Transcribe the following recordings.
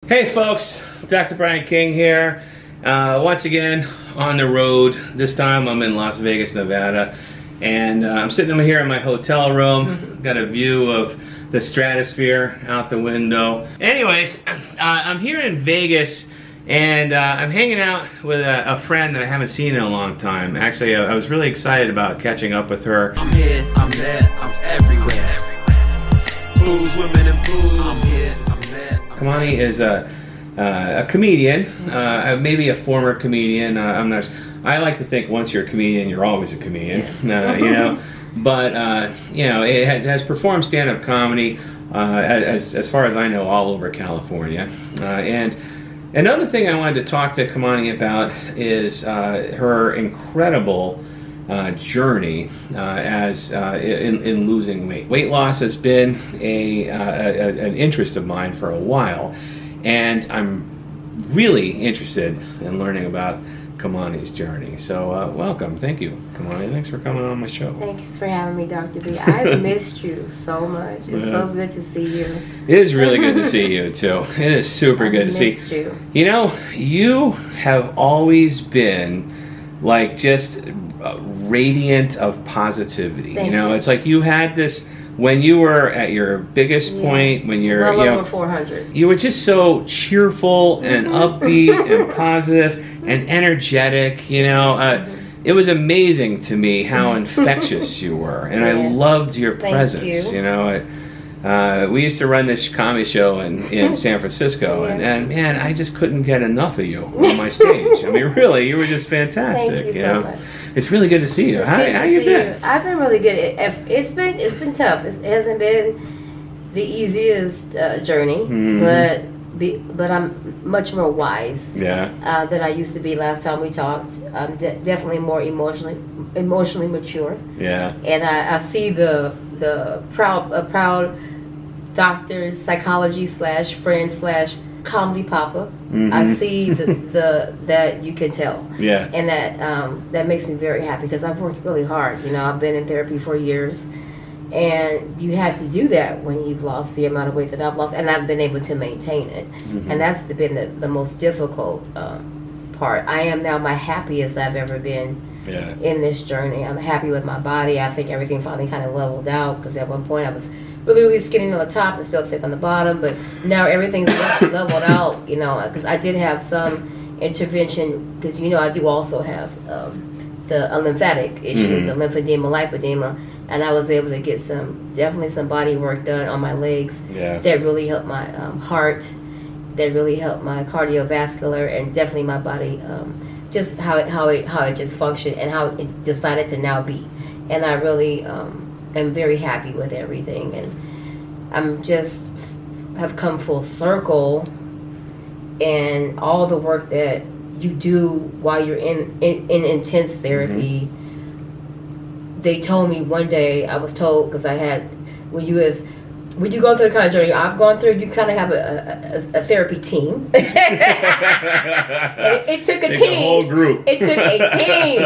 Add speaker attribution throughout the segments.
Speaker 1: Hey folks, Dr. Brian King here. Once again on the road. This time I'm in Las Vegas, Nevada, and I'm sitting over here in my hotel room. Got a view of the stratosphere out the window. Anyways, I'm here in Vegas, and I'm hanging out with a friend that I haven't seen in a long time. Actually, I was really excited about catching up with her.
Speaker 2: I'm here, I'm there, I'm everywhere. Blues, women, and blues. I'm here, I'm there.
Speaker 1: Kamane is a comedian, maybe a former comedian. I'm not. I like to think once you're a comedian, you're always a comedian. You know, but you know, it has performed stand-up comedy as far as I know all over California. And another thing I wanted to talk to Kamane about is her incredible journey as in losing weight. Weight loss has been an interest of mine for a while, and I'm really interested in learning about Kamane's journey. So welcome, thank you, Kamane. Thanks for coming on my show.
Speaker 3: Thanks for having me, Dr. B. I've missed you so much. It's so good to see you.
Speaker 1: It is really good to see you too. It is super good to see
Speaker 3: you.
Speaker 1: You know, you have always been like just radiant of positivity.
Speaker 3: Thank
Speaker 1: you know,
Speaker 3: you.
Speaker 1: it's like you had this when you were at your biggest point, when you're
Speaker 3: well
Speaker 1: you
Speaker 3: over
Speaker 1: know,
Speaker 3: 400.
Speaker 1: you were just so cheerful and upbeat and positive and energetic. You know, it was amazing to me how infectious you were, and I loved your presence. You know. We used to run this comedy show in San Francisco, and man, I just couldn't get enough of you on my stage. I mean, really, you were just fantastic.
Speaker 3: Thank you so much.
Speaker 1: It's really good to see you.
Speaker 3: It's
Speaker 1: How
Speaker 3: good to
Speaker 1: you
Speaker 3: see
Speaker 1: been?
Speaker 3: you. I've been really good. It's been tough. It hasn't been the easiest journey, but I'm much more wise. Than I used to be last time we talked. I'm definitely more emotionally mature. And I see the proud doctor, psychology / friend / comedy papa. I see the that you can tell. And that makes me very happy because I've worked really hard. You know, I've been in therapy for years, and you have to do that when you've lost the amount of weight that I've lost, and I've been able to maintain it. And that's been the most difficult part. I am now my happiest I've ever been in this journey. I'm happy with my body. I think everything finally kind of leveled out because at one point I was really skinny on the top and still thick on the bottom, but now everything's leveled out, you know, because I did have some intervention because, you know, I do also have a lymphatic issue, the lymphedema, lipedema, and I was able to get definitely some body work done on my legs that really helped my heart, that really helped my cardiovascular, and definitely my body, just how it just functioned and how it decided to now be. And I really am very happy with everything, and I'm just have come full circle. And all the work that you do while you're in intense therapy. They told me one day, I was told, because I had, when you go through the kind of journey I've gone through, you kind of have a therapy team. And it took a team.
Speaker 1: A whole group.
Speaker 3: It took a team.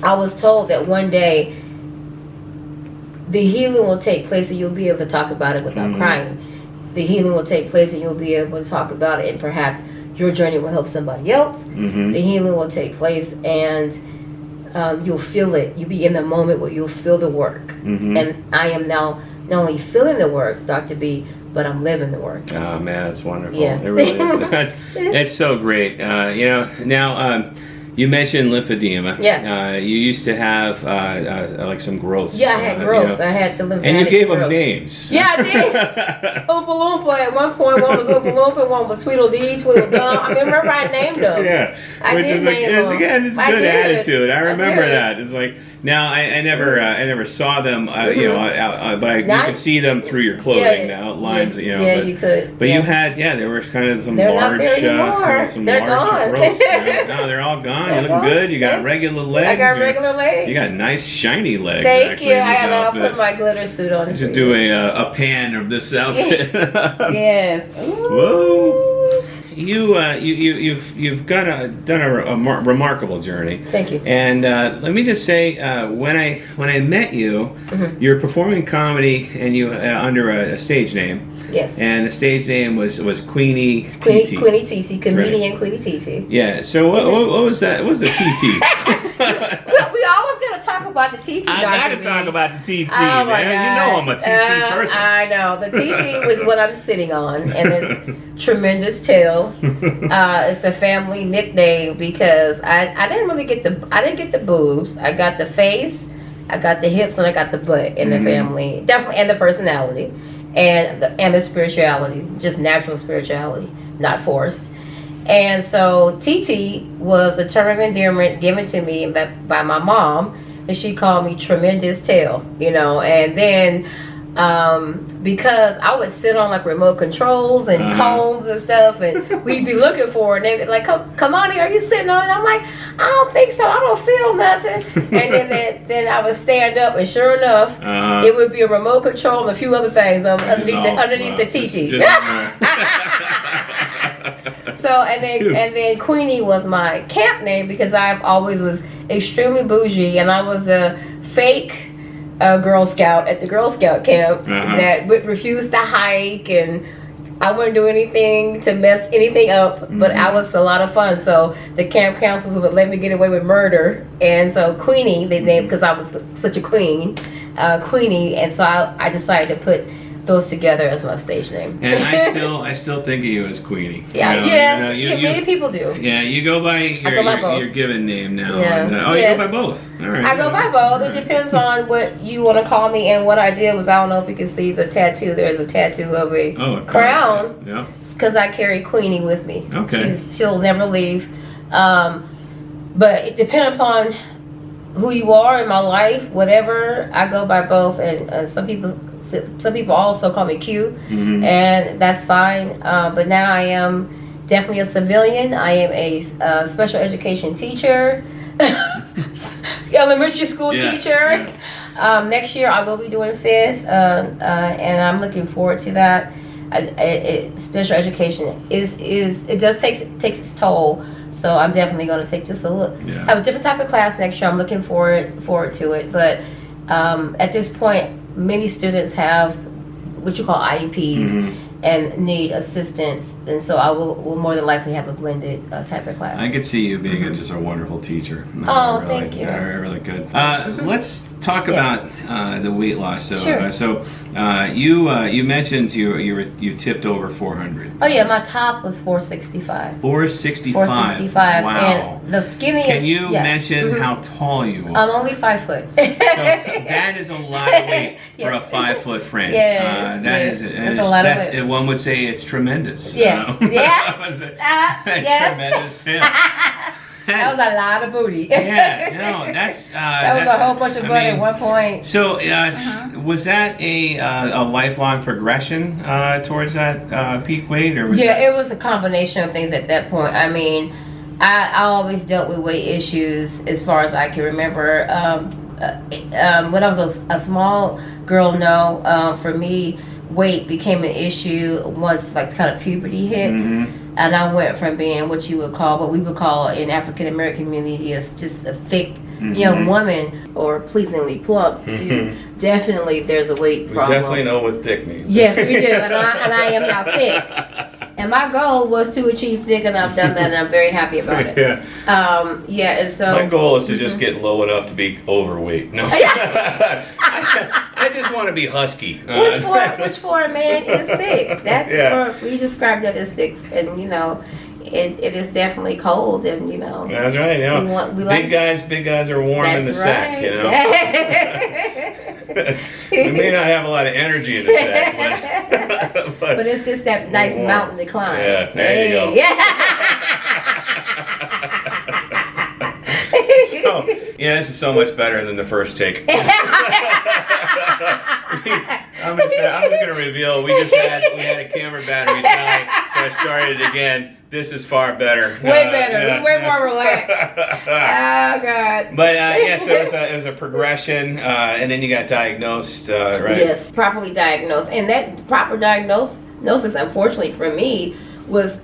Speaker 3: I was told that one day the healing will take place and you'll be able to talk about it without crying. The healing will take place and you'll be able to talk about it, and perhaps your journey will help somebody else. The healing will take place, and you'll feel it. You'll be in the moment where you'll feel the work. And I am now not only feeling the work, Dr. B, but I'm living the work.
Speaker 1: Oh man, that's wonderful.
Speaker 3: Yes.
Speaker 1: It really is. It's so great. You know, now you mentioned lymphedema. You used to have like some growths.
Speaker 3: Yeah, I had growths.
Speaker 1: You know,
Speaker 3: I had the lymphatic
Speaker 1: and you gave them
Speaker 3: growths.
Speaker 1: names.
Speaker 3: Yeah, I did. Oompa Loompa. At one point, one was Oompa Loompa, one was Tweedledee, Tweedledum. I remember I named them.
Speaker 1: Which is like, it's a good attitude. I remember that. It's like, now I never saw them, you know, but you could see them through your clothing, the outlines, you know.
Speaker 3: Yeah, you could.
Speaker 1: But you had, there were kind of some
Speaker 3: They're
Speaker 1: large,
Speaker 3: not there anymore. They're gone.
Speaker 1: growths, you know. No, they're all gone. You're looking good. You got regular legs.
Speaker 3: I got regular legs.
Speaker 1: You got nice shiny legs.
Speaker 3: Thank
Speaker 1: actually,
Speaker 3: you.
Speaker 1: in this
Speaker 3: I'll
Speaker 1: outfit.
Speaker 3: put my glitter suit on.
Speaker 1: You should do a pan of this outfit.
Speaker 3: Yes.
Speaker 1: Whoa. You've done a remarkable journey.
Speaker 3: Thank you.
Speaker 1: And let me just say, when I met you, you're performing comedy and you under a stage name.
Speaker 3: Yes.
Speaker 1: And the stage name was Queenie TT.
Speaker 3: Queenie TT, comedian Queenie TT.
Speaker 1: Yeah. So what was that? What was the TT?
Speaker 3: we always got to talk about the TT.
Speaker 1: I got to talk about the TT,
Speaker 3: oh
Speaker 1: man. You know I'm a TT person.
Speaker 3: I know. The TT was what I'm sitting on, and it's tremendous tail. It's a family nickname because I didn't really get the boobs. I got the face, I got the hips, and I got the butt in the family. Definitely, and the personality, and the spirituality, just natural spirituality, not forced. And so TT was a term of endearment given to me by my mom, and she called me Tremendous Tail, and then because I would sit on like remote controls and combs and stuff, and we'd be looking for it, and they'd be like, Kamane, are you sitting on it? I'm like, I don't think so, I don't feel nothing. And then I would stand up, and sure enough, it would be a remote control and a few other things underneath the TT. So and then Queenie was my camp name because I've always was extremely bougie, and I was a fake Girl Scout at the Girl Scout camp that would refuse to hike, and I wouldn't do anything to mess anything up, but I was a lot of fun. So the camp counselors would let me get away with murder, and so Queenie they named because I was such a queen, Queenie, and so I decided to put those together as my stage name.
Speaker 1: And I still think of you as Queenie.
Speaker 3: Yeah, many people do.
Speaker 1: Yeah, you go by your given name now.
Speaker 3: Yeah.
Speaker 1: And, you go by both. All right.
Speaker 3: I go by both. It depends on what you want to call me, and what I did was, I don't know if you can see the tattoo. There's a tattoo of a crown.
Speaker 1: Yeah.
Speaker 3: Because I carry Queenie with me.
Speaker 1: Okay.
Speaker 3: She'll never leave. But it depends upon who you are in my life, whatever. I go by both, and some people also call me Q, and that's fine. But now I am definitely a civilian. I am a special education teacher, elementary school teacher. Yeah. Next year I will be doing 5th, and I'm looking forward to that. Special education takes its toll. So I'm definitely going to take just have a different type of class next year. I'm looking forward to it. But at this point, many students have what you call IEPs and need assistance, and so I will more than likely have a blended type of class.
Speaker 1: I could see you being just a wonderful teacher.
Speaker 3: Thank you.
Speaker 1: Really good. Let's talk about the weight loss. So,
Speaker 3: sure.
Speaker 1: You mentioned you tipped over 400.
Speaker 3: Oh yeah, my top was 465.
Speaker 1: 465. Wow.
Speaker 3: And the skinniest.
Speaker 1: Can you mention how tall you are?
Speaker 3: I'm only 5 foot.
Speaker 1: So that is a lot of weight for a 5 foot frame.
Speaker 3: Yes,
Speaker 1: that's
Speaker 3: a lot of weight.
Speaker 1: One would say it's tremendous.
Speaker 3: Yeah.
Speaker 1: That's
Speaker 3: Yes.
Speaker 1: tremendous too.
Speaker 3: That was a lot of booty.
Speaker 1: Yeah, no, that's
Speaker 3: that was a whole bunch of butt at one point.
Speaker 1: So, was that a lifelong progression towards that peak weight, or was
Speaker 3: it was a combination of things at that point. I mean, I always dealt with weight issues as far as I can remember. When I was a small girl, for me, weight became an issue once like kind of puberty hit. And I went from being what we would call in African American community as just a thick young woman or pleasingly plump to definitely there's a weight problem.
Speaker 1: We definitely know what thick means.
Speaker 3: Yes, we do, and I am now thick. And my goal was to achieve thick, and I've done that, and I'm very happy about it. And so
Speaker 1: my goal is to just get low enough to be overweight. No, I just want to be husky.
Speaker 3: Which for a man is thick. That's we describe that as thick, and it is definitely cold, and
Speaker 1: That's right. Big guys are warm in the sack. We may not have a lot of energy in the sack,
Speaker 3: but it's just that nice mountain to climb.
Speaker 1: Yeah, there you go. This is so much better than the first take. I'm just gonna reveal we had a camera battery die, so I started it again. This is far better.
Speaker 3: Way better. Way more relaxed. Oh God.
Speaker 1: But so it was a progression, and then you got diagnosed, right?
Speaker 3: Yes, properly diagnosed, and that proper diagnosis, unfortunately for me, was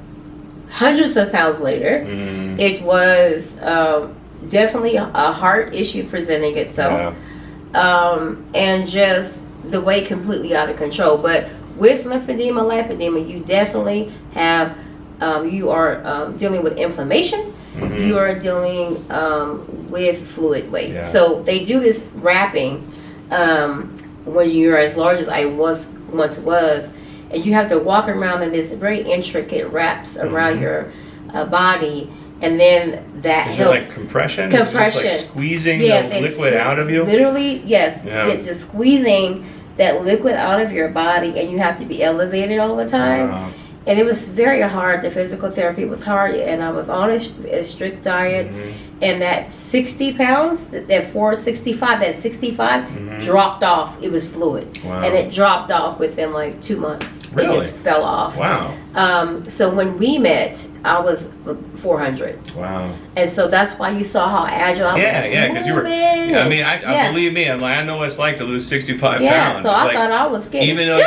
Speaker 3: hundreds of pounds later. It was definitely a heart issue presenting itself, and just the weight completely out of control. But with lymphedema, lipedema, you definitely have, you are dealing with inflammation. You are dealing with fluid weight.
Speaker 1: Yeah.
Speaker 3: So they do this wrapping when you're as large as I once was, and you have to walk around in this very intricate wraps around your body, and then that
Speaker 1: Is
Speaker 3: helps.
Speaker 1: it like compression?
Speaker 3: Compression.
Speaker 1: Is it just like squeezing the liquid out of you?
Speaker 3: Literally, yes.
Speaker 1: Yeah.
Speaker 3: It's just squeezing that liquid out of your body, and you have to be elevated all the time.
Speaker 1: Wow.
Speaker 3: And it was very hard. The physical therapy was hard, and I was on a strict diet. And that 60 pounds, that 465, that 65 dropped off. It was fluid.
Speaker 1: Wow.
Speaker 3: And it dropped off within like 2 months.
Speaker 1: Really?
Speaker 3: It just fell off.
Speaker 1: Wow.
Speaker 3: So when we met, I was 400.
Speaker 1: Wow.
Speaker 3: And so that's why you saw how agile I was.
Speaker 1: Yeah, because you were. Yeah, I mean, I believe me. I'm like, I know what it's like to lose 65 pounds.
Speaker 3: Yeah, so
Speaker 1: It's
Speaker 3: I
Speaker 1: like,
Speaker 3: thought I was skinny.
Speaker 1: even though,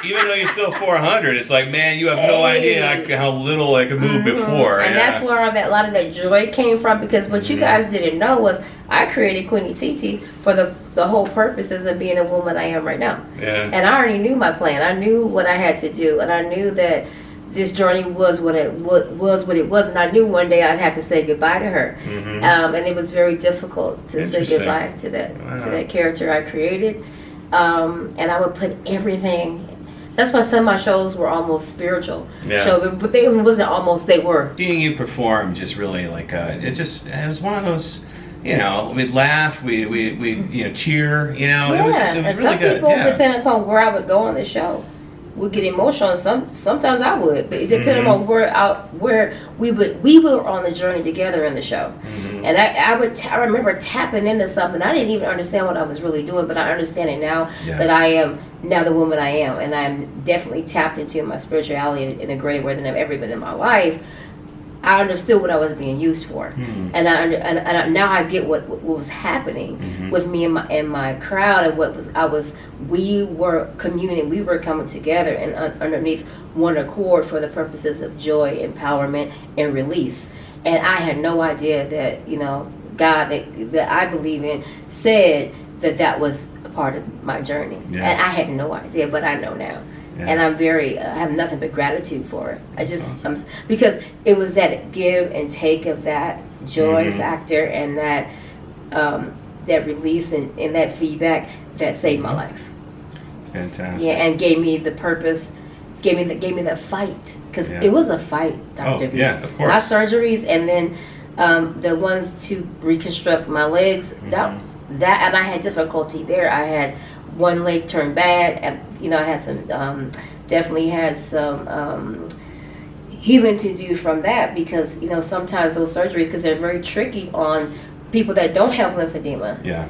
Speaker 1: even though you're still 400, it's like, man, you have no idea how little I could move before.
Speaker 3: And that's where a lot of that joy came from, because what you guys didn't know was I created Queenie TT for the whole purposes of being a woman I am right now.
Speaker 1: Yeah.
Speaker 3: And I already knew my plan. I knew what I had to do, and I knew that this journey was what it was, and I knew one day I'd have to say goodbye to her. And it was very difficult to say goodbye to that character I created. And I would put everything. That's why some of my shows were almost spiritual.
Speaker 1: Yeah.
Speaker 3: But they wasn't almost. They were.
Speaker 1: Seeing you perform just really like it was one of those. You know, we'd laugh, we cheer. You know, it was
Speaker 3: and
Speaker 1: really
Speaker 3: some
Speaker 1: good.
Speaker 3: people, depending upon where I would go on the show, would get emotional. Sometimes I would, but it depended on where we were on the journey together in the show. And I remember tapping into something. I didn't even understand what I was really doing, but I understand it now that I am now the woman I am, and I'm definitely tapped into my spirituality in a greater way than I've ever been in my life. I understood what I was being used for, and now I get what was happening with me and my crowd, and we were communing, we were coming together and underneath one accord for the purposes of joy, empowerment, and release. And I had no idea that God that I believe in said that was a part of my journey, and I had no idea, but I know now. Yeah. And I'm I have nothing but gratitude for it. Because it was that give and take of that joy factor and that release and that feedback that saved my life.
Speaker 1: It's fantastic.
Speaker 3: Yeah, and gave me the purpose, gave me the fight, because it was a fight, Dr. B.
Speaker 1: Yeah, of course.
Speaker 3: My surgeries, and then the ones to reconstruct my legs. That and I had difficulty there. I had one leg turned bad, and I had some definitely had some healing to do from that, because sometimes those surgeries, because they're very tricky on people that don't have lymphedema. Yeah,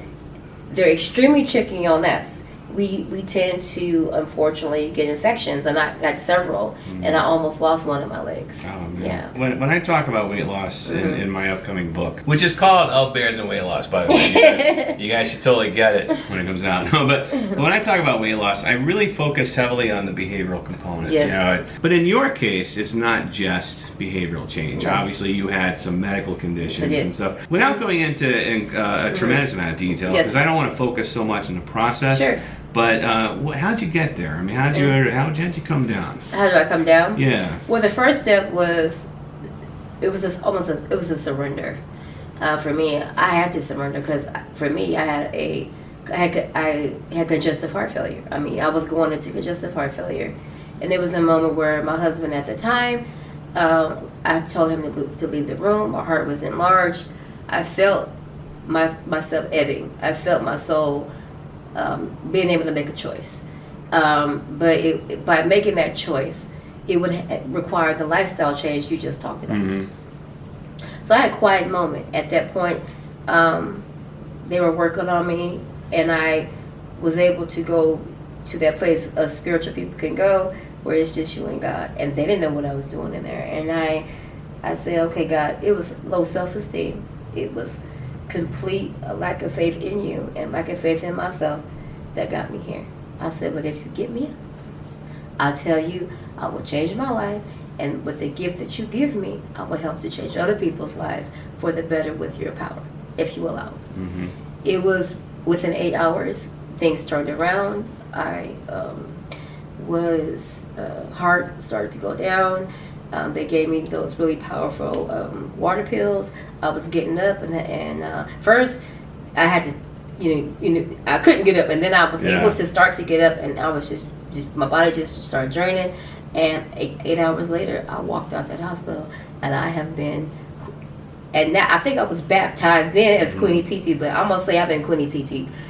Speaker 3: they're extremely tricky on us. We tend to unfortunately get infections, and I got several, and I almost lost one of my legs. Yeah.
Speaker 1: When I talk about weight loss in my upcoming book, which is called Up Bears and Weight Loss, by the way, you guys should totally get it when it comes out. No, but when I talk about weight loss, I really focus heavily on the behavioral component.
Speaker 3: Yes.
Speaker 1: But in your case, it's not just behavioral change. Obviously, you had some medical conditions and stuff. Without going into a tremendous amount of detail, because I don't want to focus so much on the process.
Speaker 3: Sure.
Speaker 1: But how'd you get there? I mean, how'd you come down?
Speaker 3: How do I come down?
Speaker 1: Yeah.
Speaker 3: Well, the first step was it was a surrender. For me, I had to surrender, because for me, I had congestive heart failure. I mean, I was going into congestive heart failure, and there was a moment where my husband at the time, I told him to leave the room. My heart was enlarged. I felt myself ebbing. I felt my soul being able to make a choice. But by making that choice, it would require the lifestyle change you just talked about. So I had a quiet moment. At that point, they were working on me, and I was able to go to that place spiritual people can go, where it's just you and God. And they didn't know what I was doing in there. And I said, okay, God, it was low self-esteem. It was complete lack of faith in you and lack of faith in myself that got me here. I said, but if you get me, I'll tell you, I will change my life, and with the gift that you give me, I will help to change other people's lives for the better with your power, if you allow. It was within 8 hours, things turned around. I was heart started to go down. They gave me those really powerful water pills. I was getting up, and first I had to, I couldn't get up, and then I was able to start to get up, and I was just my body just started draining. And 8 hours later, I walked out that hospital, and I have been. And now I think I was baptized then as Queenie TT, but I'm gonna say I've been Queenie TT /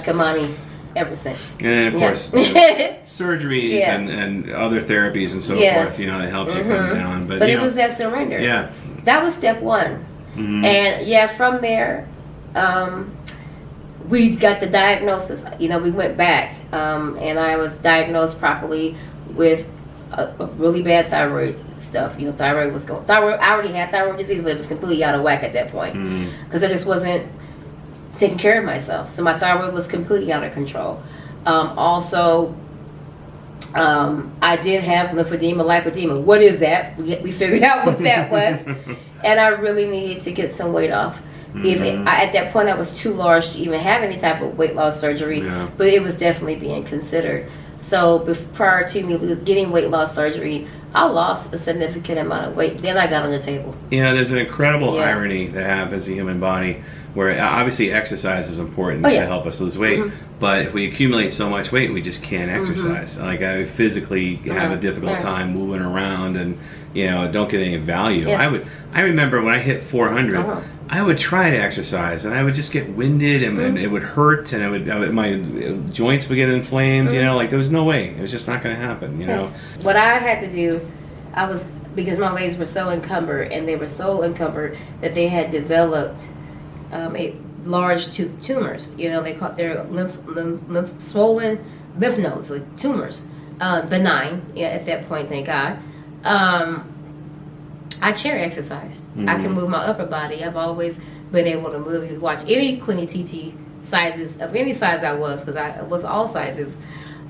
Speaker 3: Kamane ever since.
Speaker 1: And of course, surgeries and other therapies and so forth, that helps you come down. But
Speaker 3: it was that surrender.
Speaker 1: Yeah.
Speaker 3: That was step one. And from there, we got the diagnosis. We went back, and I was diagnosed properly with a really bad thyroid stuff. Thyroid was going. I already had thyroid disease, but it was completely out of whack at that point because I just wasn't taking care of myself. So my thyroid was completely out of control. Also, I did have lymphedema, lipedema. What is that? We figured out what that was, and I really needed to get some weight off. At that point, I was too large to even have any type of weight loss surgery, but it was definitely being considered. So prior to me getting weight loss surgery, I lost a significant amount of weight. Then I got on the table.
Speaker 1: There's an incredible irony that happens in the human body where obviously exercise is important to help us lose weight. But if we accumulate so much weight, we just can't exercise. Like I physically have a difficult time moving around and, don't get any value. I remember when I hit 400, I would try to exercise and I would just get winded and it would hurt and my joints would get inflamed, like there was no way. It was just not going to happen,
Speaker 3: What I had to do, because my legs were so encumbered, and they were so encumbered that they had developed large tumors. They call their swollen lymph nodes, like tumors, benign at that point, thank God. I chair exercised. I can move my upper body. I've always been able to move. You watch any Queenie TT sizes of any size I was, because I was all sizes.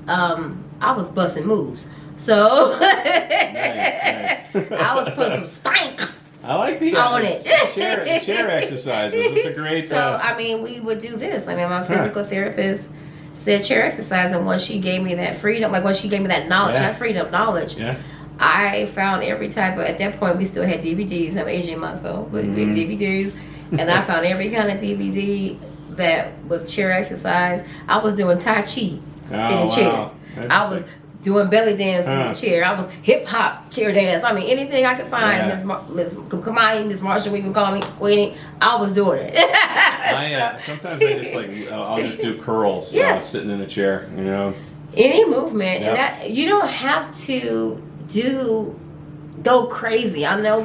Speaker 3: I was busting moves. So nice. I was putting some stank.
Speaker 1: I like the
Speaker 3: on it.
Speaker 1: chair exercises. It's a great.
Speaker 3: So we would do this. My physical therapist said chair exercise, and once she gave me that freedom, once she gave me that knowledge, that freedom knowledge. I found every type of, at that point we still had DVDs. I'm aging myself, but we had DVDs, and I found every kind of DVD that was chair exercise. I was doing Tai Chi in the chair. I was doing belly dance in the chair. I was hip hop chair dance. Anything I could find. Miss Kamane, Miss Marshall, we even call me Queenie. I was doing it.
Speaker 1: Sometimes I just I'll just do curls sitting in a chair.
Speaker 3: Any movement, and that you don't have to go crazy. I know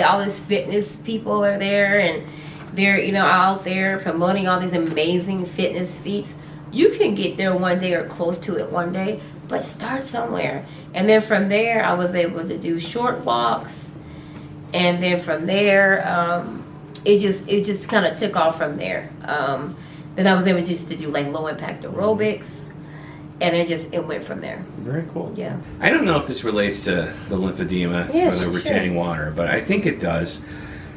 Speaker 3: all these fitness people are there, and they're out there promoting all these amazing fitness feats. You can get there one day or close to it one day, but start somewhere. And then from there, I was able to do short walks, and then from there, it just kind of took off from there. Then I was able just to do low impact aerobics. And it went from there.
Speaker 1: Very cool.
Speaker 3: Yeah.
Speaker 1: I don't know if this relates to the lymphedema or the retaining water, but I think it does.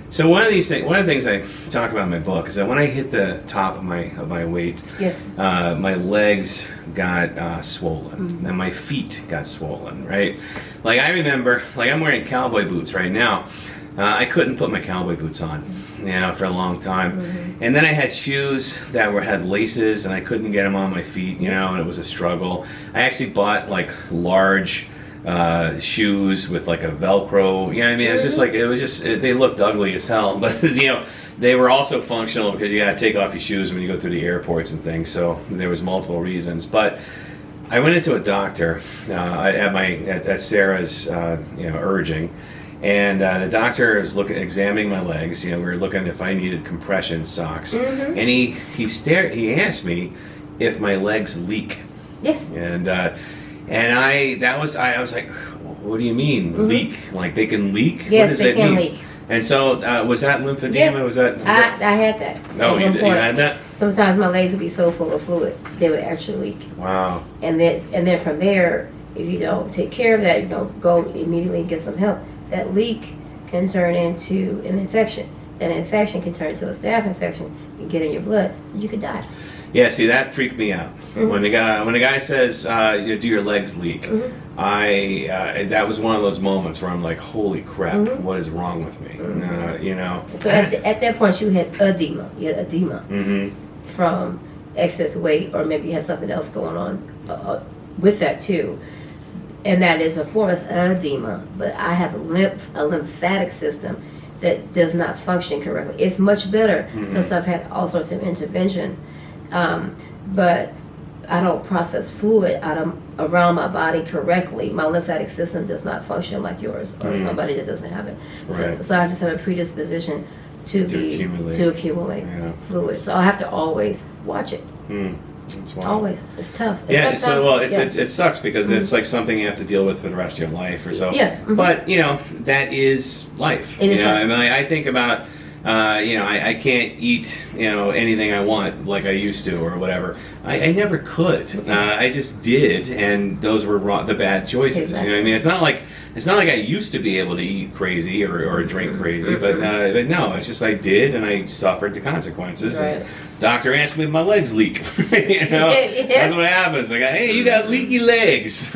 Speaker 1: So one of the things I talk about in my book is that when I hit the top of my weight, my legs got swollen, and my feet got swollen. Right. I remember, I'm wearing cowboy boots right now. I couldn't put my cowboy boots on, for a long time. And then I had shoes that had laces, and I couldn't get them on my feet, and it was a struggle. I actually bought large shoes with a Velcro. It was just they looked ugly as hell, but they were also functional because you got to take off your shoes when you go through the airports and things. So there was multiple reasons, but I went into a doctor at Sarah's urging. And the doctor was examining my legs. We were looking if I needed compression socks. And he asked me if my legs leak.
Speaker 3: Yes.
Speaker 1: And I was like, what do you mean leak? They can leak?
Speaker 3: Yes,
Speaker 1: what does
Speaker 3: they
Speaker 1: that
Speaker 3: can
Speaker 1: mean?
Speaker 3: leak.
Speaker 1: And so was that lymphedema?
Speaker 3: Yes.
Speaker 1: Was that?
Speaker 3: I had that.
Speaker 1: Oh, you had that?
Speaker 3: Sometimes my legs would be so full of fluid they would actually leak.
Speaker 1: Wow.
Speaker 3: And then from there, if you don't take care of that, you don't go immediately and get some help. That leak can turn into an infection. That infection can turn into a staph infection and get in your blood. You could die.
Speaker 1: Yeah, see, that freaked me out. When the guy says, "Do your legs leak?" That was one of those moments where I'm like, "Holy crap! What is wrong with me?" You know.
Speaker 3: So at that point, you had edema. You had edema from excess weight, or maybe you had something else going on with that too. And that is a form of edema. But I have a lymphatic system that does not function correctly. It's much better since I've had all sorts of interventions. But I don't process fluid around my body correctly. My lymphatic system does not function like yours or somebody that doesn't have it.
Speaker 1: Right.
Speaker 3: So I just have a predisposition to accumulate fluid. So I have to always watch it.
Speaker 1: That's wild.
Speaker 3: Always. It's tough.
Speaker 1: It sucks because it's like something you have to deal with for the rest of your life or so.
Speaker 3: Yeah.
Speaker 1: But that is life.
Speaker 3: It is life.
Speaker 1: I mean, I think about I can't eat anything I want like I used to or whatever. I never could. I just did, and those were the bad choices.
Speaker 3: Exactly.
Speaker 1: You know what I mean? It's not like I used to be able to eat crazy or drink crazy, but no, it's just I did, and I suffered the consequences.
Speaker 3: Right.
Speaker 1: And doctor asked me if my legs leak.
Speaker 3: Yes.
Speaker 1: That's what happens. Like, hey, you got leaky legs.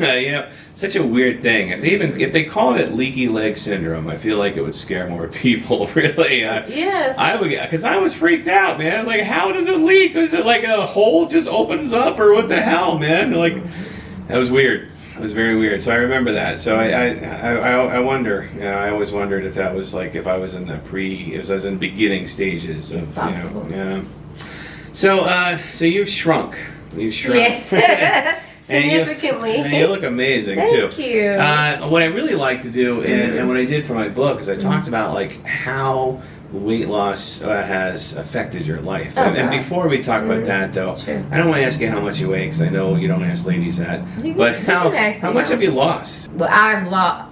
Speaker 1: Such a weird thing. If they called it leaky leg syndrome, I feel like it would scare more people. Really.
Speaker 3: Yes.
Speaker 1: I would, because I was freaked out, man. Like, how does it leak? Is it like a hole just opens up, or what the hell, man? Like, that was weird. It was very weird. So I remember that. So I wonder. I always wondered if that was like if I was in the if I was in beginning stages of
Speaker 3: It's possible.
Speaker 1: So you've shrunk. You've shrunk.
Speaker 3: Yes. Significantly.
Speaker 1: And you look amazing too.
Speaker 3: Thank you.
Speaker 1: What I really like to do, and what I did for my book, is I talked about like how weight loss has affected your life. And before we talk about that, though,
Speaker 3: Sure.
Speaker 1: I don't want to ask you how much you weigh because I know you don't ask ladies that. But how much have you lost?
Speaker 3: Well, I've lost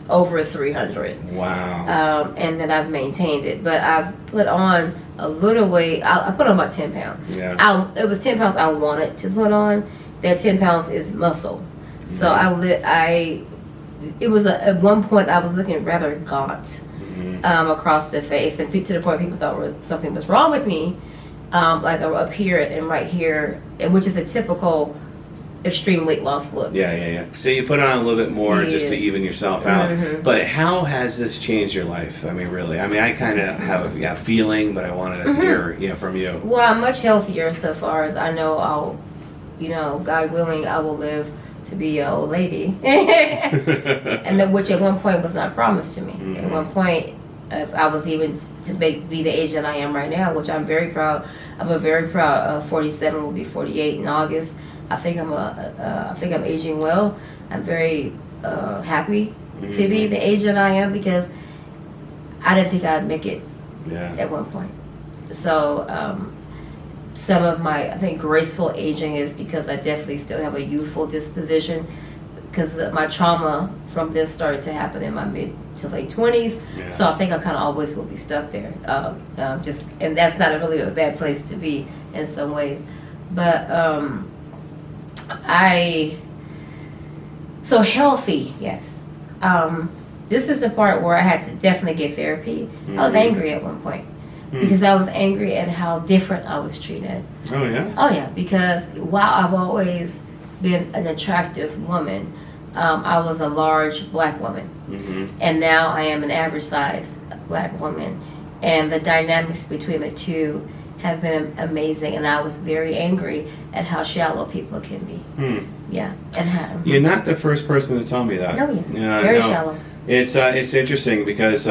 Speaker 3: over 300.
Speaker 1: Wow.
Speaker 3: And then I've maintained it, but I've put on a little weight. I put on about 10 pounds.
Speaker 1: Yeah.
Speaker 3: It was 10 pounds I wanted to put on. That 10 pounds is muscle. So it was at one point I was looking rather gaunt across the face, and to the point people thought something was wrong with me, like up here and right here, and which is a typical extreme weight loss look.
Speaker 1: Yeah. So you put on a little bit more just to even yourself out. But how has this changed your life? I mean, really. I mean, I kind of have a feeling, but I wanted to hear from you.
Speaker 3: Well, I'm much healthier so far as I know. God willing, I will live to be an old lady. And then, which at one point was not promised to me. At one point, if I was even to be the age that I am right now, which I'm very proud. I'm a very proud 47, will be 48 in August. I think I'm aging well. I'm very happy to be the age that I am because I didn't think I'd make it at one point. So some of my, I think, graceful aging is because I definitely still have a youthful disposition because my trauma from this started to happen in my mid to late 20s. So I think I kind of always will be stuck there. And that's not really a bad place to be in some ways. But so healthy, yes. This is the part where I had to definitely get therapy. I was angry at one point. Because I was angry at how different I was treated.
Speaker 1: Oh, yeah?
Speaker 3: Oh, yeah. Because while I've always been an attractive woman, I was a large black woman. And now I am an average size black woman. And the dynamics between the two have been amazing. And I was very angry at how shallow people can be. Yeah. And how,
Speaker 1: You're not the first person to tell me that.
Speaker 3: No, yes. Very shallow.
Speaker 1: It's interesting because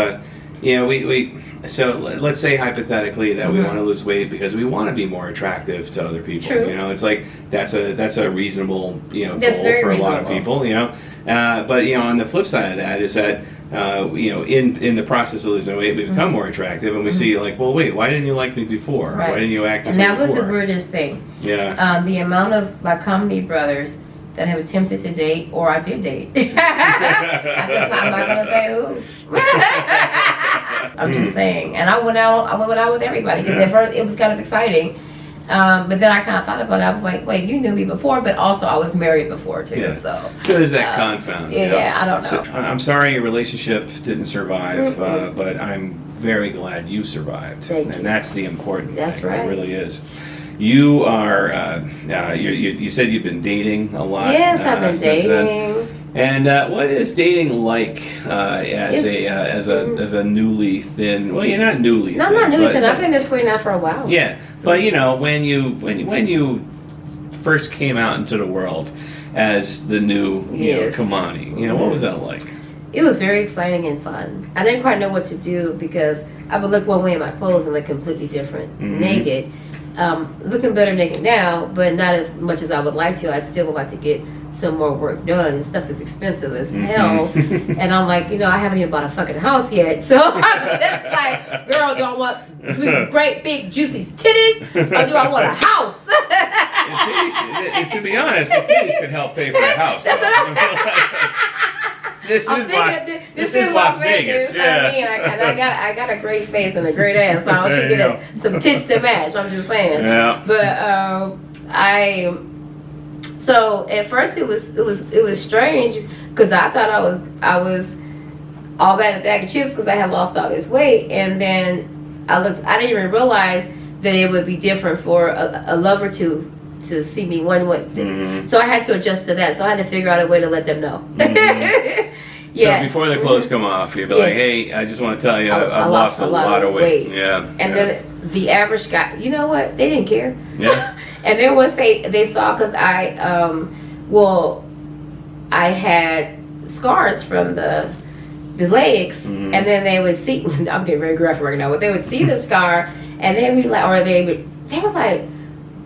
Speaker 1: so let's say hypothetically that we want to lose weight because we want to be more attractive to other people.
Speaker 3: True.
Speaker 1: It's like that's a reasonable goal
Speaker 3: That's very
Speaker 1: for a lot of
Speaker 3: reasonable.
Speaker 1: people. But on the flip side of that is that in the process of losing weight we become more attractive and we see like, well, wait, why didn't you like me before?
Speaker 3: Right.
Speaker 1: Why didn't you act as
Speaker 3: And that
Speaker 1: me
Speaker 3: was the
Speaker 1: before?
Speaker 3: weirdest thing.
Speaker 1: Yeah.
Speaker 3: The amount of my comedy brothers that have attempted to date, or I did date. I'm not gonna say who. I'm just saying. And I went out with everybody because at first it was kind of exciting. But then I kind of thought about it. I was like, wait, you knew me before, but also I was married before too.
Speaker 1: Yeah.
Speaker 3: So
Speaker 1: there's that confound.
Speaker 3: Yeah, I don't know.
Speaker 1: So, I'm sorry your relationship didn't survive, but I'm very glad you survived.
Speaker 3: Thank you.
Speaker 1: And that's the important
Speaker 3: That's
Speaker 1: thing.
Speaker 3: right.
Speaker 1: It really is. You are. You said you've been dating a lot.
Speaker 3: Yes, I've been
Speaker 1: since then.
Speaker 3: dating.
Speaker 1: And what is dating like as a newly thin? Well, you're not newly thin.
Speaker 3: No, I'm not newly thin.
Speaker 1: but-
Speaker 3: I've been this way now for a while.
Speaker 1: Yeah, but you know, when you first came out into the world as the new
Speaker 3: Yes.
Speaker 1: Kamane, what was that like?
Speaker 3: It was very exciting and fun. I didn't quite know what to do because I would look one way in my clothes and look completely different naked. Looking better naked now, but not as much as I would like to. I'd still would like to get some more work done. And stuff is expensive as hell. And I'm like, I haven't even bought a fucking house yet. So I'm just like, girl, do I want these great big juicy titties or do I want a house?
Speaker 1: And to be honest, the titties could help pay for the house.
Speaker 3: That's what I'm
Speaker 1: This is Las Vegas. Yeah.
Speaker 3: I mean, I got a great face and a great ass, so I should get some tits to match. I'm just saying.
Speaker 1: Yeah.
Speaker 3: But so at first it was strange because I thought I was all that in a bag of chips because I had lost all this weight, and then I didn't even realize that it would be different for a lover to see me one way. So I had to adjust to that. So I had to figure out a way to let them know.
Speaker 1: So before the clothes come off, you'd be like, "Hey, I just want to tell you, I lost a lot of weight." Yeah.
Speaker 3: And then the average guy, you know what? They didn't care.
Speaker 1: Yeah.
Speaker 3: And then once they saw, because I had scars from the legs, and then they would see. I'm getting very graphic right now, but they would see the scar, and they were like.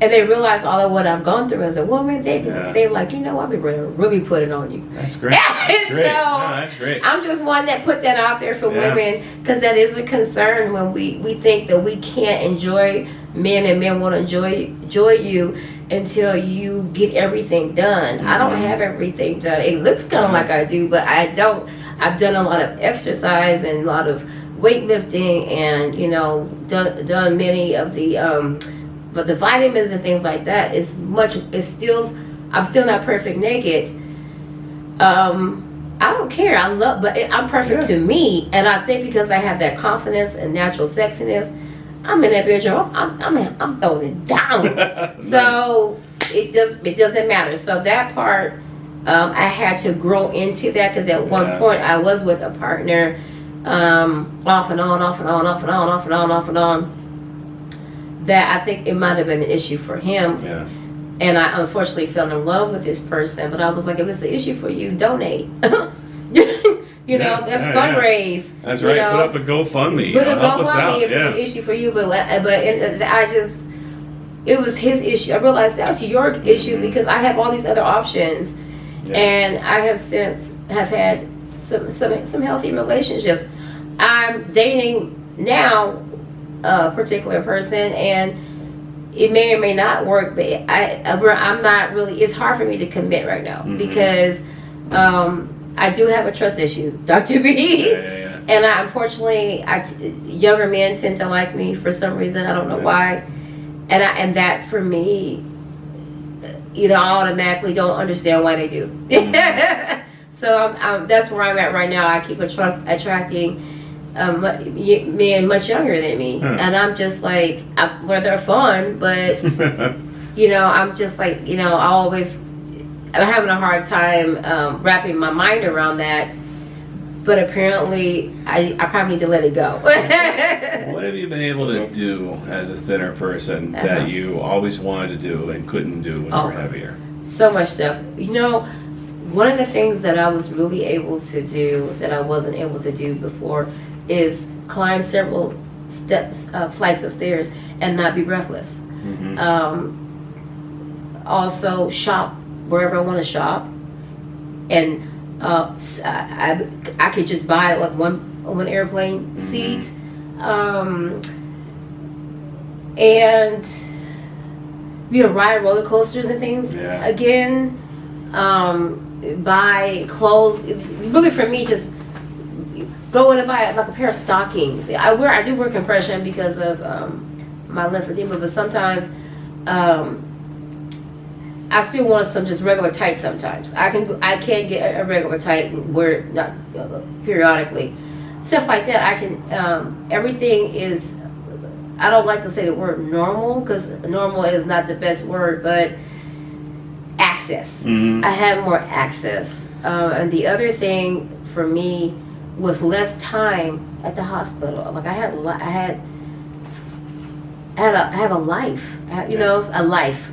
Speaker 3: And they realize all of what I've gone through as a woman. They like, I've been really put it on you.
Speaker 1: That's great. That's great. That's great.
Speaker 3: I'm just one that put that out there for women because that is a concern when we think that we can't enjoy men and men won't enjoy you until you get everything done. I don't have everything done. It looks kind of like I do, but I don't. I've done a lot of exercise and a lot of weightlifting and done many of the but the vitamins and things like that I'm still not perfect naked. I don't care. I'm perfect to me, and I think because I have that confidence and natural sexiness, I'm in that bedroom. I'm throwing it down.
Speaker 1: Nice.
Speaker 3: So it doesn't matter. So that part, I had to grow into that because at one point I was with a partner, off and on. That I think it might have been an issue for him.
Speaker 1: Yeah.
Speaker 3: And I unfortunately fell in love with this person. But I was like, if it's an issue for you, donate. That's fundraise.
Speaker 1: That's right. Put up a GoFundMe.
Speaker 3: Put a
Speaker 1: help us out.
Speaker 3: GoFundMe if it's an issue for you. But it was his issue. I realized that's your issue because I have all these other options. Yeah. And I have since had some healthy relationships. I'm dating now a particular person, and it may or may not work, but I'm not really. It's hard for me to commit right now because I do have a trust issue, Dr. B. And unfortunately, younger men tend to like me for some reason. I don't know why, and that for me, I automatically don't understand why they do. So that's where I'm at right now. I keep attracting men much younger than me, and I'm just like, where they're fun, but I'm just like, I'm having a hard time wrapping my mind around that. But apparently, I probably need to let it go.
Speaker 1: What have you been able to do as a thinner person that you always wanted to do and couldn't do when you were heavier?
Speaker 3: So much stuff. One of the things that I was really able to do that I wasn't able to do before is climb several flights of stairs and not be breathless. Also shop wherever I want to shop, and I could just buy like one airplane seat, and ride roller coasters and things again. Buy clothes. Really, for me, just go in and buy like a pair of stockings. I do wear compression because of my lymphedema, but sometimes I still want some just regular tights. Sometimes I can't get a regular tight and wear it not periodically. Stuff like that. I can. Everything is. I don't like to say the word normal because normal is not the best word, but access.
Speaker 1: Mm-hmm.
Speaker 3: I had more access. And the other thing for me was less time at the hospital. Like I have a life, you know, a life.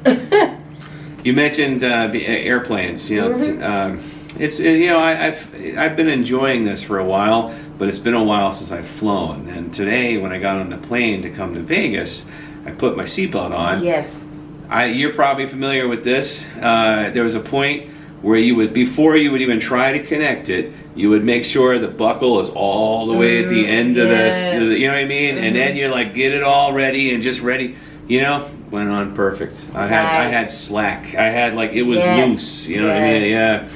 Speaker 1: You mentioned airplanes. You know, it's you know I've been enjoying this for a while, but it's been a while since I've flown. And today, when I got on the plane to come to Vegas, I put my seatbelt on.
Speaker 3: Yes.
Speaker 1: You're probably familiar with this. There was a point where you would, before you would even try to connect it, you would make sure the buckle is all the way at the end of this. You know what I mean? And then you like get it all ready and just ready. You know, went on perfect. I had slack. I had like it was loose. You know what I mean? Yeah.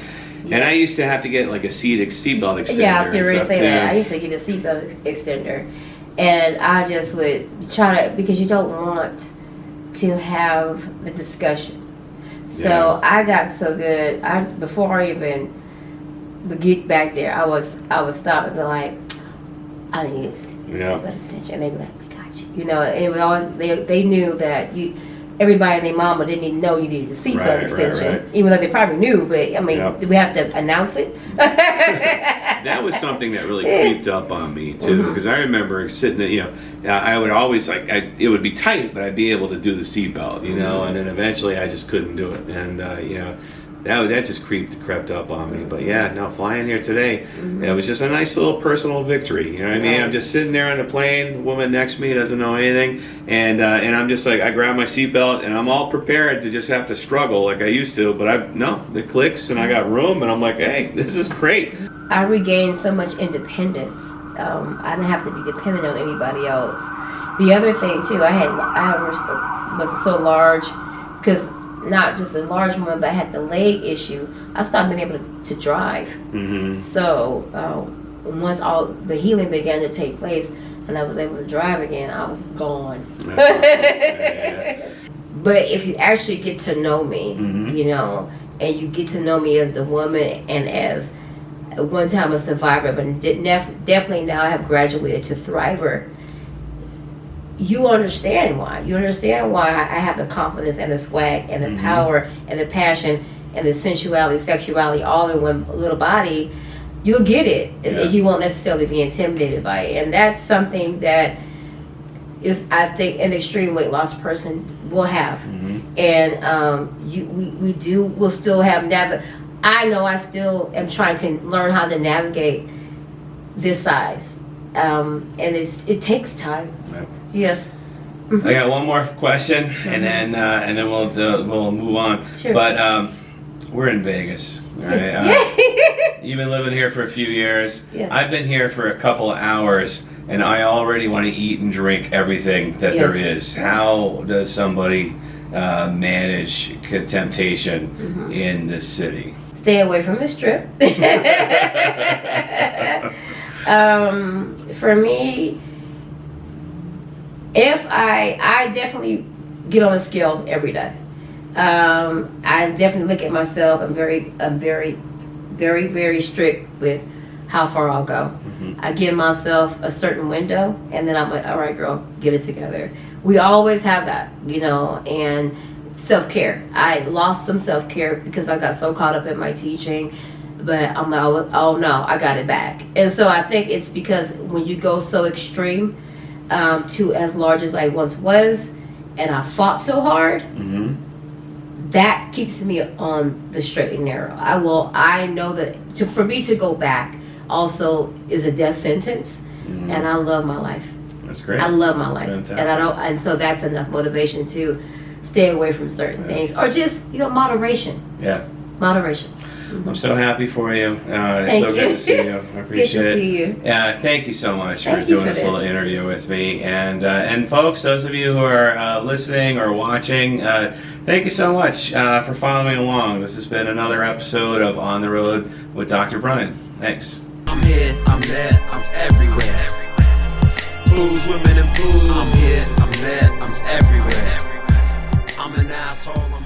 Speaker 1: And I used to have to get like a seatbelt extender.
Speaker 3: Yeah, I was getting ready to say that. I used to get a seatbelt extender, and I just would try to, because you don't want to have the discussion. So I got so good. Before I even would get back there, I would stop and be like, I need a seatbelt extension, and they'd be like, we got you. You know, it was always they knew that everybody and their mama didn't even know you needed a seatbelt extension, even though they probably knew. But I mean, do we have to announce it?
Speaker 1: That was something that really creeped up on me too, because I remember sitting at, you know, I would always like it would be tight, but I'd be able to do the seatbelt, you know, and then eventually I just couldn't do it, and you know. That just crept up on me. But yeah, no, flying here today, it was just a nice little personal victory. You know what I mean? I'm just sitting there on the plane. The woman next to me doesn't know anything, and I'm just like, I grab my seatbelt and I'm all prepared to just have to struggle like I used to. But it clicks and I got room, and I'm like, hey, this is great. I
Speaker 3: regained so much independence. I didn't have to be dependent on anybody else. The other thing too, I was so large, because not just a large one, but I had the leg issue. I stopped being able to drive. So once all the healing began to take place and I was able to drive again, I was gone. But if you actually get to know me, you know, and you get to know me as a woman and as at one time a survivor, but definitely now I have graduated to thriver. You understand why. You understand why I have the confidence and the swag and the power and the passion and the sensuality, sexuality, all in one little body. You'll get it. And you won't necessarily be intimidated by it. And that's something that is, I think, an extreme weight loss person will have. And we'll still have I know I still am trying to learn how to navigate this size. And it takes time. Yes.
Speaker 1: I got one more question, and then we'll move on.
Speaker 3: Sure.
Speaker 1: But we're in Vegas, right? You've been living here for a few years.
Speaker 3: Yes.
Speaker 1: I've been here for a couple of hours, and I already want to eat and drink everything that there is. How does somebody manage temptation in this city?
Speaker 3: Stay away from the Strip. For me, if I definitely get on a scale every day. I definitely look at myself. I'm very, very strict with how far I'll go. I give myself a certain window, and then I'm like, all right, girl, get it together. We always have that, you know, and self-care. I lost some self-care because I got so caught up in my teaching, but I'm like, oh no, I got it back. And so I think it's because when you go so extreme, to as large as I once was, and I fought so hard, that keeps me on the straight and narrow. I know that for me to go back also is a death sentence, and I love my life.
Speaker 1: That's great.
Speaker 3: I love my life.
Speaker 1: Fantastic.
Speaker 3: And so that's enough motivation to stay away from certain things, or just, you know, moderation.
Speaker 1: Yeah.
Speaker 3: Moderation.
Speaker 1: I'm so happy for you. It's
Speaker 3: Thank
Speaker 1: so
Speaker 3: you.
Speaker 1: good to see you. I appreciate it.
Speaker 3: Good to see you.
Speaker 1: Thank you so much for
Speaker 3: Thank you
Speaker 1: doing
Speaker 3: for
Speaker 1: this little interview with me. And folks, those of you who are listening or watching, thank you so much for following along. This has been another episode of On the Road with Dr. Brian. Thanks.
Speaker 2: I'm here, I'm there, I'm everywhere. Blues, women, and booze. I'm here, I'm there, I'm everywhere. I'm an asshole, I'm